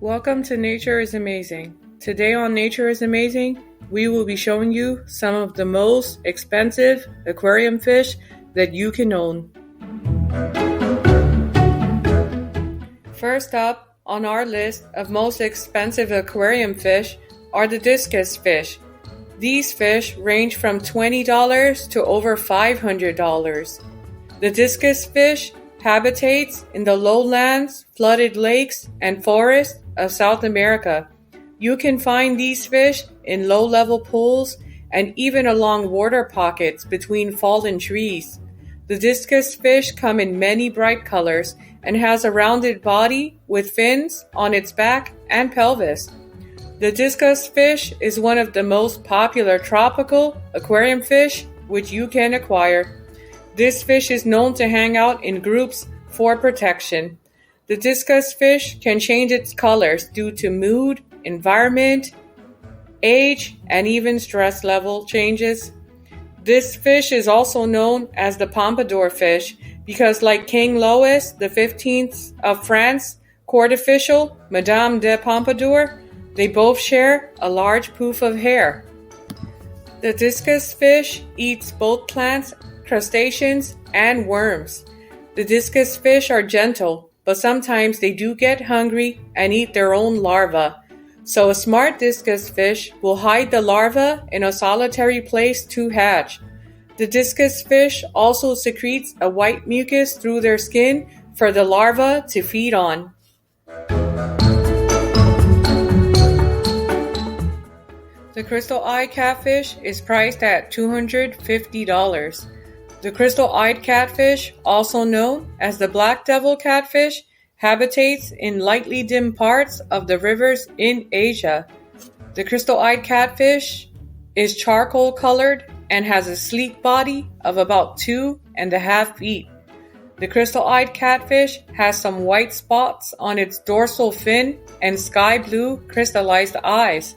Welcome to Nature is Amazing. Today on Nature is Amazing, we will be showing you some of the most expensive aquarium fish that you can own. First up on our list of most expensive aquarium fish are the discus fish. These fish range from $20 to over $500. The discus fish habitates in the lowlands, flooded lakes, and forests of South America. You can find these fish in low-level pools and even along water pockets between fallen trees. The discus fish come in many bright colors and has a rounded body with fins on its back and pelvis. The discus fish is one of the most popular tropical aquarium fish which you can acquire. This fish is known to hang out in groups for protection. The discus fish can change its colors due to mood, environment, age, and even stress level changes. This fish is also known as the pompadour fish because, like King Louis XV of France, court official Madame de Pompadour, they both share a large poof of hair. The discus fish eats both plants, crustaceans, and worms. The discus fish are gentle, but sometimes they do get hungry and eat their own larvae. So a smart discus fish will hide the larva in a solitary place to hatch. The discus fish also secretes a white mucus through their skin for the larva to feed on. The crystal-eyed catfish is priced at $250. The crystal-eyed catfish, also known as the black devil catfish, habitates in lightly dimmed parts of the rivers in Asia. The crystal-eyed catfish is charcoal-colored and has a sleek body of about 2.5 feet. The crystal-eyed catfish has some white spots on its dorsal fin and sky blue crystallized eyes.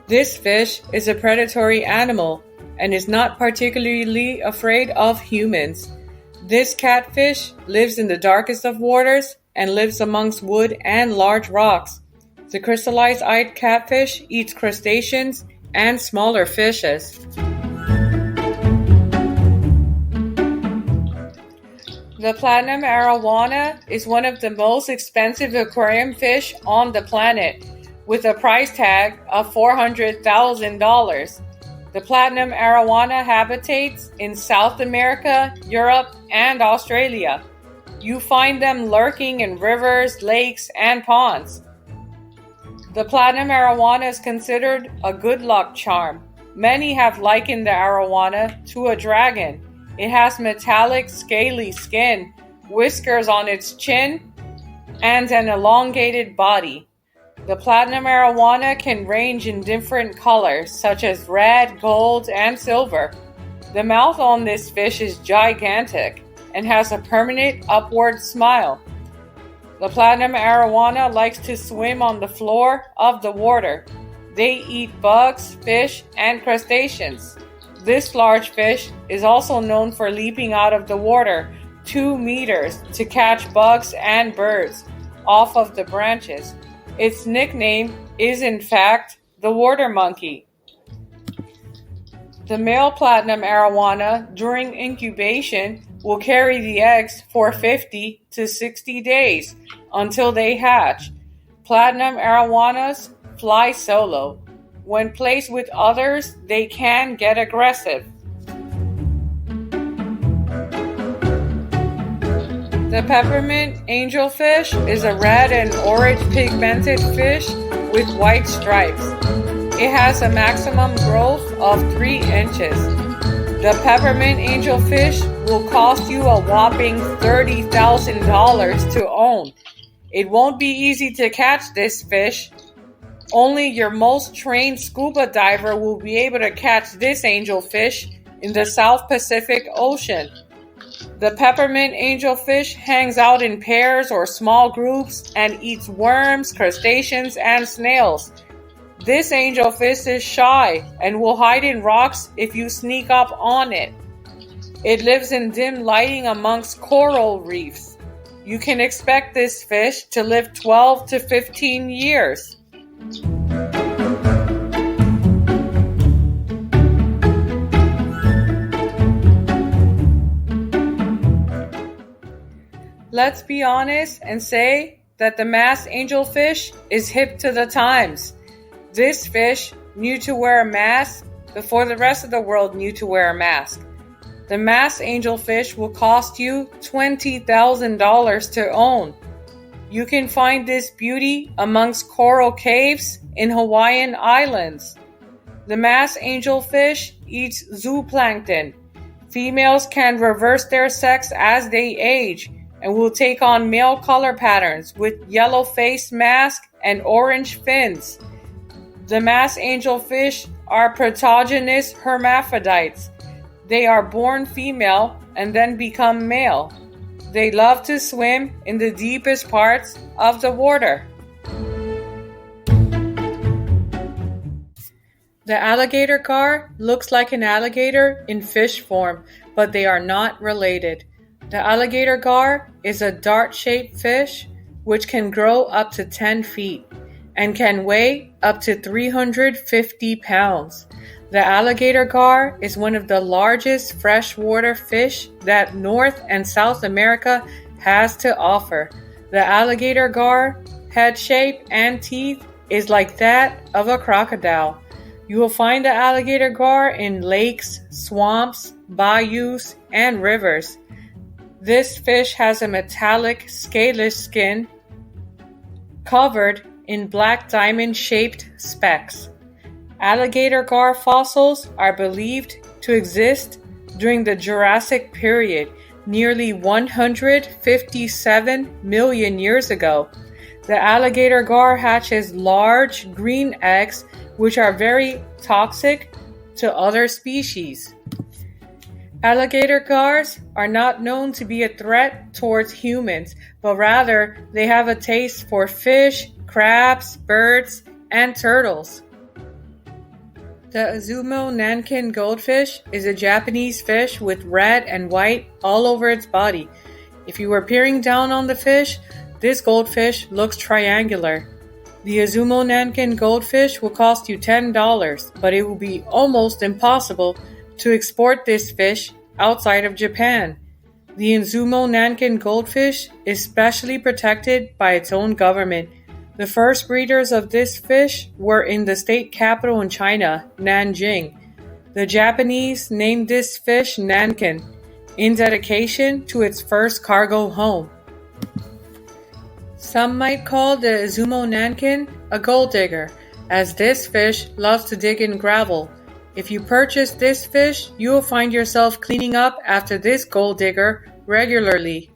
This fish is a predatory animal and is not particularly afraid of humans. This catfish lives in the darkest of waters and lives amongst wood and large rocks. The crystallized-eyed catfish eats crustaceans and smaller fishes. The platinum arowana is one of the most expensive aquarium fish on the planet, with a price tag of $400,000. The platinum arowana habitates in South America, Europe, and Australia. You find them lurking in rivers, lakes, and ponds. The platinum arowana is considered a good luck charm. Many have likened the arowana to a dragon. It has metallic, scaly skin, whiskers on its chin, and an elongated body. The platinum arowana can range in different colors, such as red, gold, and silver. The mouth on this fish is gigantic and has a permanent upward smile. The platinum arowana likes to swim on the floor of the water. They eat bugs, fish, and crustaceans. This large fish is also known for leaping out of the water 2 meters to catch bugs and birds off of the branches. Its nickname is, in fact, the water monkey. The male platinum arowana during incubation will carry the eggs for 50 to 60 days until they hatch. Platinum arowanas fly solo. When placed with others, they can get aggressive. The peppermint angelfish is a red and orange pigmented fish with white stripes. It has a maximum growth of 3 inches. The peppermint angelfish will cost you a whopping $30,000 to own. It won't be easy to catch this fish. Only your most trained scuba diver will be able to catch this angelfish in the South Pacific Ocean. The peppermint angelfish hangs out in pairs or small groups and eats worms, crustaceans, and snails. This angelfish is shy and will hide in rocks if you sneak up on it. It lives in dim lighting amongst coral reefs. You can expect this fish to live 12 to 15 years. Let's be honest and say that the masked angelfish is hip to the times. This fish knew to wear a mask before the rest of the world knew to wear a mask. The masked angelfish will cost you $20,000 to own. You can find this beauty amongst coral caves in Hawaiian Islands. The masked angelfish eats zooplankton. Females can reverse their sex as they age and will take on male color patterns with yellow face mask and orange fins. The masked angelfish are protogynous hermaphrodites. They are born female and then become male. They love to swim in the deepest parts of the water. The alligator gar looks like an alligator in fish form, but they are not related. The alligator gar is a dart-shaped fish which can grow up to 10 feet and can weigh up to 350 pounds. The alligator gar is one of the largest freshwater fish that North and South America has to offer. The alligator gar head shape and teeth is like that of a crocodile. You will find the alligator gar in lakes, swamps, bayous, and rivers. This fish has a metallic, scaleless skin covered in black diamond-shaped specks. Alligator gar fossils are believed to exist during the Jurassic period, nearly 157 million years ago. The alligator gar hatches large green eggs which are very toxic to other species. Alligator gars are not known to be a threat towards humans, but rather they have a taste for fish, crabs, birds, and turtles. The Izumo Nankin goldfish is a Japanese fish with red and white all over its body. If you were peering down on the fish, this goldfish looks triangular. The Izumo Nankin goldfish will cost you $10, but it will be almost impossible to export this fish outside of Japan. The Izumo Nankin goldfish is specially protected by its own government. The first breeders of this fish were in the state capital in China, Nanjing. The Japanese named this fish Nankin in dedication to its first cargo home. Some might call the Izumo Nankin a gold digger, as this fish loves to dig in gravel. If you purchase this fish, you will find yourself cleaning up after this gold digger regularly.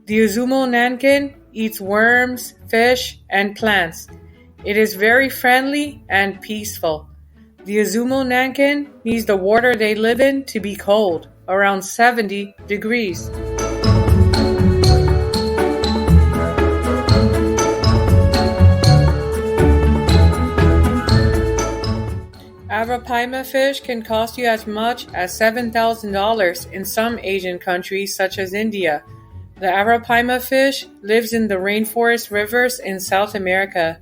The Izumo Nankin eats worms, fish, and plants. It is very friendly and peaceful. The Izumo Nankin needs the water they live in to be cold, around 70 degrees. Arapaima fish can cost you as much as $7,000 in some Asian countries such as India. The Arapaima fish lives in the rainforest rivers in South America.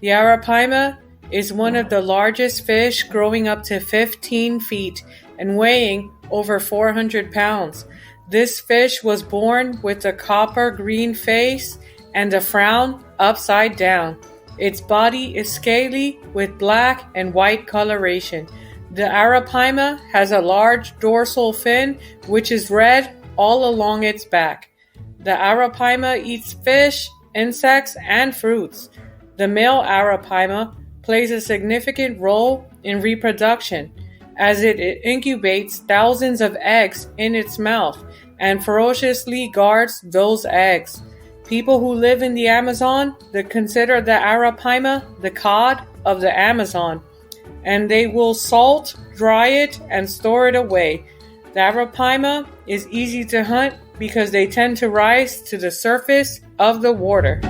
The Arapaima is one of the largest fish, growing up to 15 feet and weighing over 400 pounds. This fish was born with a copper green face and a frown upside down. Its body is scaly with black and white coloration. The Arapaima has a large dorsal fin which is red all along its back. The Arapaima eats fish, insects, and fruits. The male Arapaima plays a significant role in reproduction, as it incubates thousands of eggs in its mouth and ferociously guards those eggs. People who live in the Amazon, they consider the Arapaima the cod of the Amazon, and they will salt, dry it, and store it away. The Arapaima is easy to hunt because they tend to rise to the surface of the water.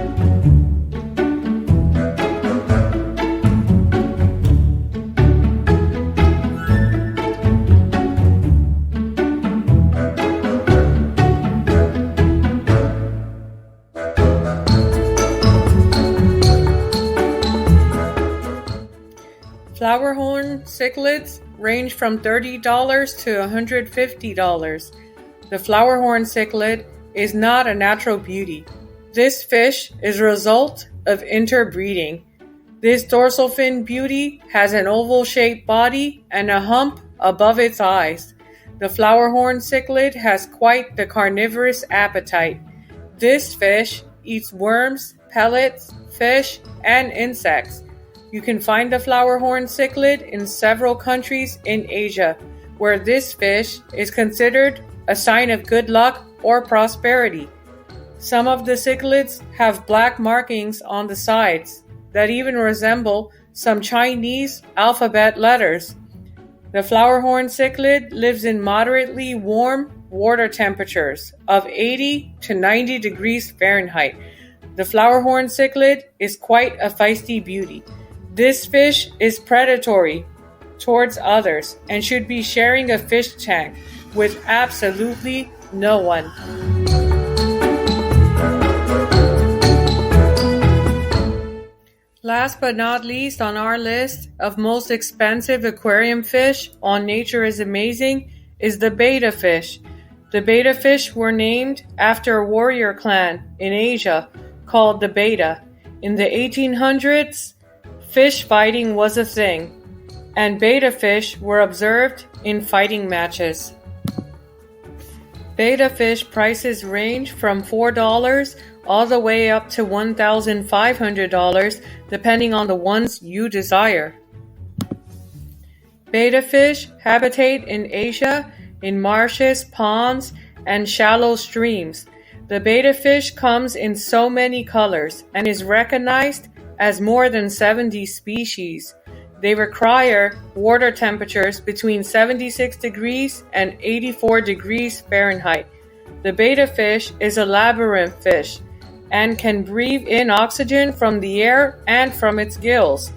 Flowerhorn cichlids range from $30 to $150. The flowerhorn cichlid is not a natural beauty. This fish is a result of interbreeding. This dorsal fin beauty has an oval-shaped body and a hump above its eyes. The flowerhorn cichlid has quite the carnivorous appetite. This fish eats worms, pellets, fish, and insects. You can find the flowerhorn cichlid in several countries in Asia, where this fish is considered a sign of good luck or prosperity. Some of the cichlids have black markings on the sides that even resemble some Chinese alphabet letters. The flowerhorn cichlid lives in moderately warm water temperatures of 80 to 90 degrees Fahrenheit. The flowerhorn cichlid is quite a feisty beauty. This fish is predatory towards others and should be sharing a fish tank with absolutely no one. Last but not least on our list of most expensive aquarium fish on Nature is Amazing is the Betta Fish. The Betta Fish were named after a warrior clan in Asia called the Betta. In the 1800s, fish fighting was a thing, and Betta fish were observed in fighting matches. Betta fish prices range from $4 all the way up to $1,500 depending on the ones you desire. Betta fish habitate in Asia in marshes, ponds, and shallow streams. The Betta fish comes in so many colors and is recognized as more than 70 species. They require water temperatures between 76 degrees and 84 degrees Fahrenheit. The Betta fish is a labyrinth fish and can breathe in oxygen from the air and from its gills.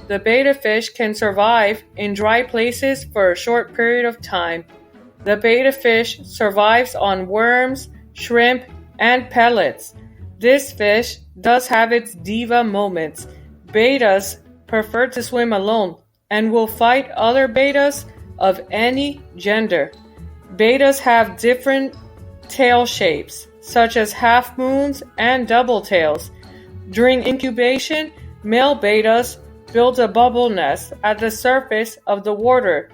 The Betta fish can survive in dry places for a short period of time. The Betta fish survives on worms, shrimp, and pellets. This fish does have its diva moments. Bettas prefer to swim alone and will fight other bettas of any gender. Bettas have different tail shapes, such as half moons and double tails. During incubation, male bettas build a bubble nest at the surface of the water,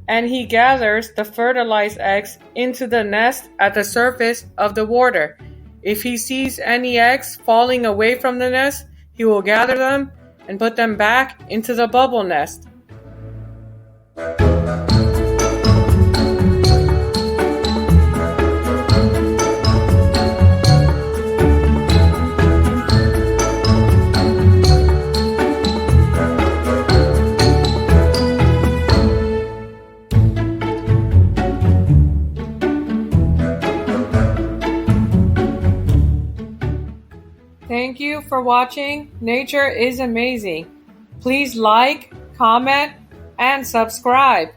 and he gathers the fertilized eggs into the nest at the surface of the water. If he sees any eggs falling away from the nest, he will gather them and put them back into the bubble nest. Thank you for watching Nature is Amazing. Please like, comment, and subscribe.